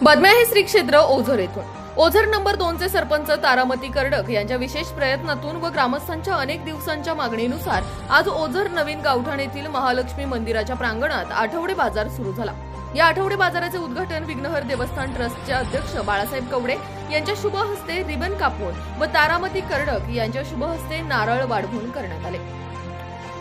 बातम्या आहे श्री क्षेत्र ओझर येथून। ओझर नंबर 2 चे सरपंच तारामती कर्डक यांच्या विशेष प्रयत्नातून व ग्रामस्थांच्या अनेक दिवसांच्या मागणीनुसार आज ओझर नवीन गावठाण येथील महालक्ष्मी मंदिराच्या प्रांगणात आठवडे बाजार सुरू झाला। या आठवडे बाजाराचे उद्घाटन विघ्नहर देवस्थान ट्रस्टचे अध्यक्ष बाळासाहेब कवडे यांच्या शुभ हस्ते रिबन कापून व तारामती कर्डक यांच्या शुभ हस्ते नारळ वाढवून करण्यात आले।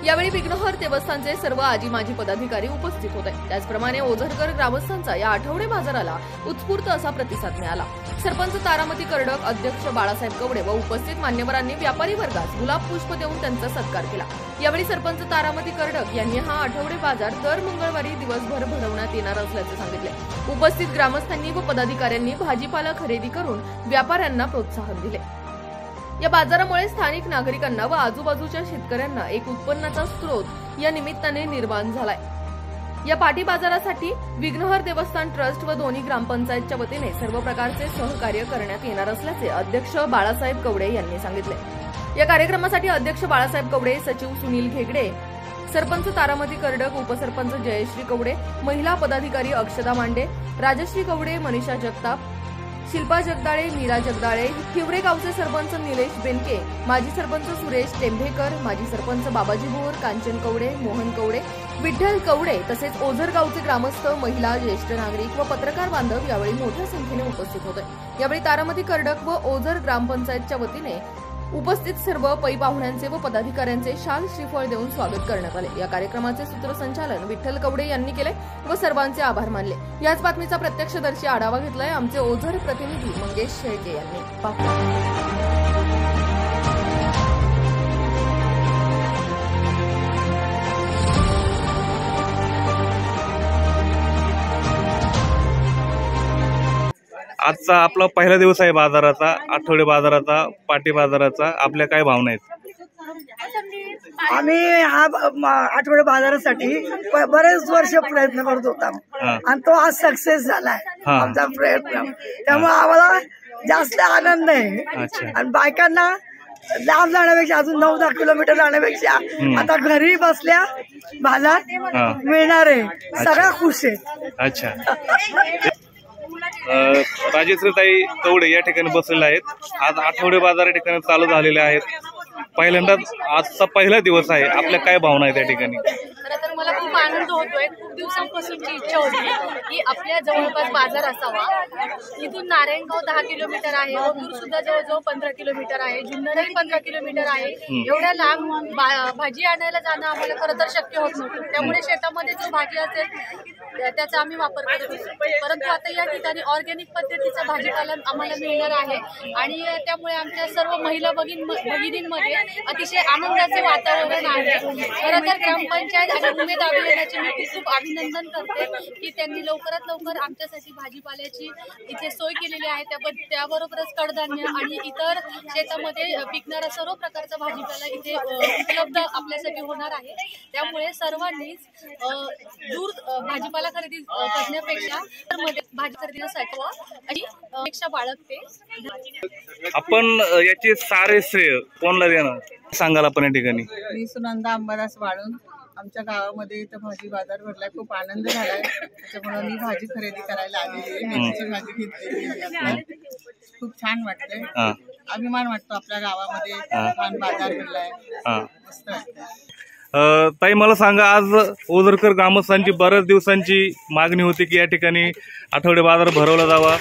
यावेळी विघ्नहर देवस्थानचे सर्व आजी माजी पदाधिकारी उपस्थित होते। त्याचप्रमाणे ओझरकर ग्रामस्थांचा या आठवडे बाजाराला उत्स्फूर्त असा प्रतिसाद मिळाला। सरपंच तारामती कर्डक, अध्यक्ष बाळासाहेब कवडे व उपस्थित मान्यवरांनी व्यापारी वर्गास गुलाब पुष्प देऊन त्यांचा सत्कार केला। यावेळी सरपंच तारामती कर्डक यांनी हा आठवडे बाजार दर मंगळवारी दिवसभर भरवण्यात येणार असल्याचे सांगितले। उपस्थित ग्रामस्थांनी व पदाधिकाऱ्यांनी भाजीपाला खरेदी करून व्यापाऱ्यांना प्रोत्साहन दिले। या बाजारामुळे स्थानिक नागरिकांना व आजूबाजूच्या शेतकऱ्यांना एक उत्पन्नाचा स्रोत या निमित्ताने निर्माण झालाय। या पाटी बाजारासाठी विघ्नहर देवस्थान ट्रस्ट व दोन्ही ग्रामपंचायतच्या वतीने सर्व प्रकारचे सहकार्य करण्यात येणार असल्याचे अध्यक्ष बाळासाहेब कवडे यांनी सांगितले। या कार्यक्रमासाठी अध्यक्ष बाळासाहेब कवडे, सचिव सुनील घेगडे, सरपंच तारामती कर्डक, उपसरपंच जयश्री कवडे, महिला पदाधिकारी अक्षदा मांडे, राजश्री कवडे, मनीषा जगताप, शिल्पा जगदाळे, मीरा जगदाळे, हिवरे गावचे सरपंच निलेश बेनके, माजी सरपंच सुरेश टेंभेकर, माजी सरपंच बाबाजी भोर, कांचन कवडे, मोहन कवडे, विठ्ठल कवडे तसेच ओझर गावचे ग्रामस्थ, महिला, ज्येष्ठ नागरिक व पत्रकार बांधव यावेळी मोठ्या संख्येने उपस्थित होते। यावेळी तारामती कर्डक व ओझर ग्रामपंचायतच्या वतीने उपस्थित सर्व पै पाहुण्यांचे व पदाधिकाऱ्यांचे शाल श्रीफळ देऊन स्वागत करण्यात आले। या कार्यक्रमाचे सूत्रसंचालन विठ्ठल कवडे यांनी केले व सर्वांचे आभार मानले। याच बातमीचा प्रत्यक्षदर्शी आढावा घेतलाय आमचे ओझर प्रतिनिधी मंगेश शेळके यांनी। आजचा आपला पहिला दिवस आहे बाजाराचा, आठवडे बाजाराचा, पाटी बाजाराचा। आपल्या काय भावना आहेत? आम्ही हा आठवडे बाजारासाठी बरेच वर्ष प्रयत्न करत होता आणि तो आज सक्सेस झालाय आमचा प्रयत्न। त्यामुळे आम्हाला जास्त आनंद आहे आणि बायकांना लांब जाण्यापेक्षा, अजून 9-10 किलोमीटर जाण्यापेक्षा आता घरी बसल्या बाजार मिळणार आहे। सगळ्या खुश आहेत। अच्छा, राजश्रीताई कवडे या ठिकाणी बसलेले आहेत। आज आठवडे बाजार या ठिकाणी चालू झालेले आहेत। पहिल्यांदाच आजचा पहिला दिवस आहे। आपल्या काय भावना आहेत या ठिकाणी? खरं तर मला खूप आनंद होतोय। खूप दिवसांपासूनची इच्छा होती की आपल्या जवळपास बाजार असावा। इथून नारायणगाव 10 किलोमीटर आहे, ओतूर सुद्धा जवळजवळ 15 किलोमीटर आहे, जुन्नरही 15 किलोमीटर आहे। एवढ्या लांब भाजी आणायला जाणं आम्हाला खरं तर शक्य होत नव्हतं। त्यामुळे शेतामध्ये जो भाजी असेल त्याचा आम्ही वापर करत होतो, परंतु आता या ठिकाणी ऑर्गॅनिक पद्धतीचा भाजीपाला आम्हाला मिळणार आहे आणि त्यामुळे आमच्या सर्व महिला भगिनींमध्ये अतिशय आनंदाचे वातावरण आहे। खरं तर ग्रामपंचायत आणि उमेद अभियानाचे मी खूप अभिनंदन करते की त्यांनी लवकरात लवकर आमच्यासाठी भाजीपाल्याची इथे सोय केलेली आहे। त्याबरोबरच कडधान्य आणि इतर शेतामध्ये पिकणारा सर्व प्रकारचा भाजीपाला इथे उपलब्ध आपल्यासाठी होणार आहे। त्यामुळे सर्वांनीच दूर भाजीपाला खरेदी करण्यापेक्षा भाजी खरेदीसाठी अशी अपेक्षा बाळगते। आपण याचे सारे श्रेय कोणाला देणार सांगाल आपण या ठिकाणी? मी सुनंदा अंबादास वाळून, आमच्या गावामध्ये इथं भाजी बाजार भरलाय, खूप आनंद झालाय। त्याच्यामुळे मी भाजी खरेदी करायला आलेली आहे, मेथीची भाजी घेतली, खूप छान वाटतंय, अभिमान वाटतो आपल्या गावामध्ये छान बाजार भरलाय, मस्त वाटतंय। ताई मला सांगा, आज ओझरकर ग्रामस्थांची बऱ्याच दिवसांची मागणी होती की या ठिकाणी आठवडे बाजार भरवला जावा।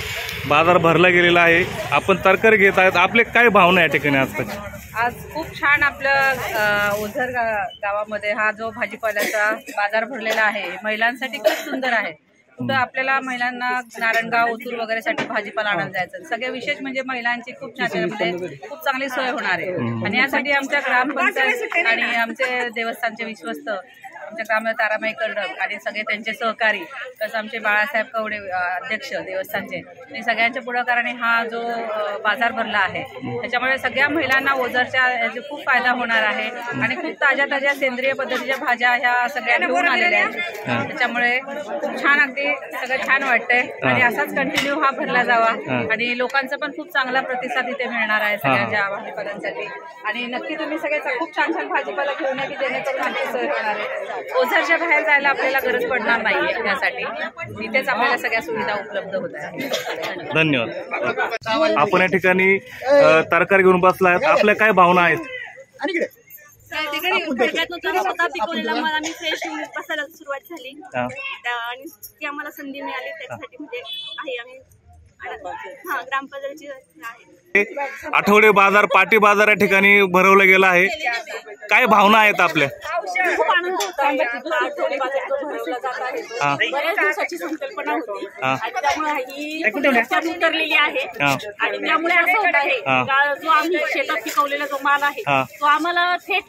बाजार भरला गेलेला आहे, आपण तरकारी घेत आहेत। आपले काय भावना या ठिकाणी आजची? आज खूप छान आपल्या ओझर गावामध्ये हा जो भाजीपाल्याचा बाजार भरलेला आहे महिलांसाठी खूप सुंदर आहे। कुठं आपल्याला महिलांना नारायणगाव, ओतूर वगैरे साठी भाजीपाला आणायला जायचं, सगळे विशेष म्हणजे महिलांची खूप छान खूप चांगली सोय होणार आहे। आणि यासाठी आमच्या ग्रामपंचायत आणि आमचे देवस्थानचे विश्वस्त, आमच्या ग्राम तारामती कर्डक आणि सगळे त्यांचे सहकारी, तसं आमचे बाळासाहेब कवडे अध्यक्ष देवस्थानचे, आणि सगळ्यांच्या पुढाकाराने हा जो बाजार भरला आहे त्याच्यामुळे सगळ्या महिलांना ओझरच्या याचा खूप फायदा होणार आहे। आणि खूप ताज्या ताज्या सेंद्रिय पद्धतीच्या भाज्या ह्या सगळ्या घेऊन आलेल्या आहेत। त्याच्यामुळे खूप छान, अगदी सगळं छान वाटतंय आणि असाच कंटिन्यू हा भरला जावा आणि लोकांचा पण खूप चांगला प्रतिसाद इथे मिळणार आहे सगळ्यांच्या भाजीपाल्यांसाठी। आणि नक्की तुम्ही सगळे खूप छान छान भाजीपाला घेऊन या की जेणेकरून आमची सोय होणार आहे। ओझरच्या बाहेर जायला आपल्याला गरज पडणार नाहीये त्यासाठी तिथेच आपल्याला सगळ्या सुविधा उपलब्ध होत आहेत. धन्यवाद. आपण या ठिकाणी तरकारी घेऊन बसला आहेत, आपल्या काय भावना आहेत? त्या ठिकाणी खडक्यातून स्वतः पिकवलेला माल आम्ही फ्रेश बसायला सुरुवात झाली आणि ती आम्हाला संधी मिळाली त्याच्यासाठी म्हणजे आहे आम्ही ग्रामपंचायतीची आहे. आठवडे बाजार पाटी बाजार या ठिकाणी भरवला गेला आहे, काय भावना आहेत आपल्या? खूप आनंद होता. आठवडे बाजार जो भरवला जात आहे बऱ्याच दिवसाची संकल्पना होती आणि त्यामुळे ही लक्षात उतरलेली आहे आणि त्यामुळे असं होत आहे का जो आम्ही शेतात पिकवलेला जो माल आहे तो आम्हाला थेट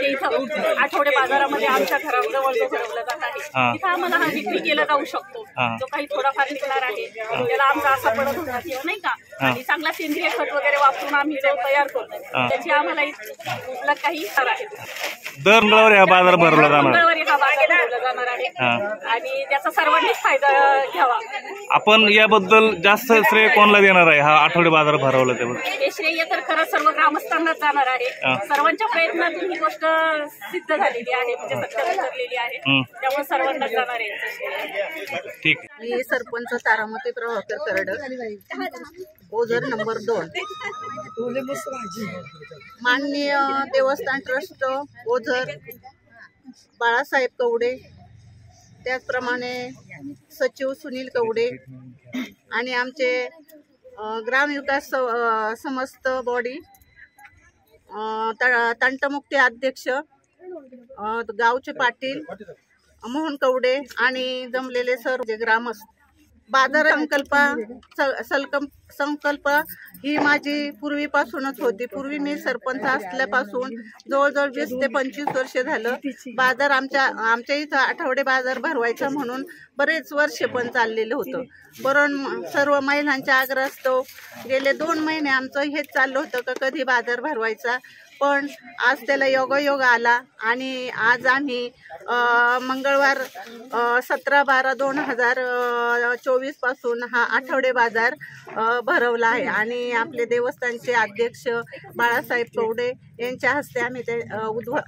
इथं आठवडे बाजारामध्ये आमच्या घराजवळ जो भरवला जात आहे तिथं आम्हाला हा विक्री केला जाऊ शकतो. जो काही थोडाफार निघणार आहे त्याला आमचा असा पडत होता किंवा नाही का आणि चांगला सेंद्रिय खत वगैरे वापरून आम्ही जो तयार करतो त्याची आम्हाला उपलब्ध काही आहे. दर मंगळवारी हा बाजार भरवला जाणार, मंगळवारी हा बाजार भरवला जाणार आहे आणि त्याचा सर्वांनीच फायदा घ्यावा. आपण याबद्दल जास्त श्रेय कोणाला देणार आहे हा आठवडे बाजार भरवला त्याबद्दल? हे श्रेय तर खरंच सर्व ग्रामस्थांनाच जाणार आहे. सर्वांच्या प्रयत्नातून ही गोष्ट सिद्ध झालेली आहे म्हणजे सत्य उतरलेली आहे त्यामुळे सर्वांनाच जाणार आहे. ठीक. मी सरपंच तारामती प्रभाकर करडक, ओझर नंबर 2. माननीय देवस्थान ट्रस्ट ओझर बाळासाहेब कवडे, त्याचप्रमाणे सचिव सुनील कवडे आणि आमचे ग्रामविकास समस्त बॉडी तंटमुक्ती अध्यक्ष गावचे पाटील मोहन कवडे आणि जमलेले सर्व ग्रामस्थ. बाजार संकल्प ही माझी पूर्वीपासूनच होती. पूर्वी मी सरपंच असल्यापासून जवळजवळ 20 ते 25 वर्ष झालं बाजार आमच्या इथं आठवडे बाजार भरवायचा म्हणून बरेच वर्ष पण चाललेलं होतं. पण सर्व महिलांच्या आग्रहास्तव गेले 2 महिने आमचं हेच चाललं होतं का कधी बाजार भरवायचा. पण आज त्याला योगायोग आला आणि आज आम्ही मंगळवार 17/12/2024 पासून हा आठवडे बाजार भरवला आहे आणि आपले देवस्थानचे अध्यक्ष बाळासाहेब कवडे यांच्या हस्ते आम्ही ते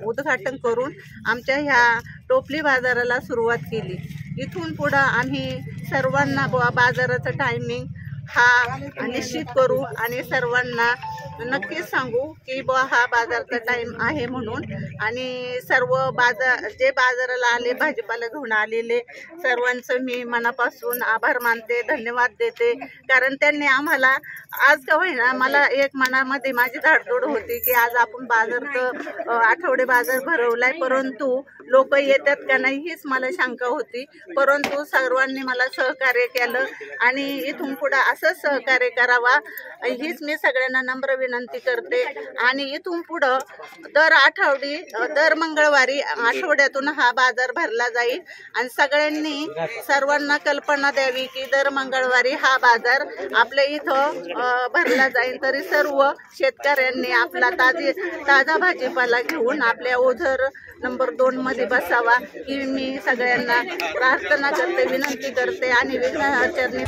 उद्घाटन करून आमच्या ह्या टोपली बाजाराला सुरुवात केली. इथून पुढं आम्ही सर्वांना बाजाराचं टायमिंग हा निश्चित करू आणि सर्वांना नक्कीच सांगू की हा बाजारचा टाइम आहे म्हणून. आणि सर्व जे बाजाराला आले भाजीपाला घेऊन आलेले सर्वांचं मी मनापासून आभार मानते, धन्यवाद देते. कारण त्यांनी आम्हाला आज का होईना मला एक मनामध्ये माझी धाडधूड होती की आज आपण बाजार आठवडे बाजार भरवलाय परंतु लोक येतात का नाही हीच मला शंका होती. परंतु सर्वांनी मला सहकार्य केलं आणि इथून पुढे असंच सहकार्य करावा हीच मी सगळ्यांना नम्र विनंती करते. आणि इथून पुढं दर मंगळवारी आठवड्यातून हा बाजार भरला जाईल आणि सगळ्यांनी सर्वांना कल्पना द्यावी की दर मंगळवारी हा बाजार आपल्या इथं भरला जाईल. तरी सर्व शेतकऱ्यांनी आपला ताजा भाजीपाला घेऊन आपल्या ओझर नंबर 2 मध्ये बसावा ही मी सगळ्यांना प्रार्थना करते, विनंती करते आणि विघ्नहर्त्यांनी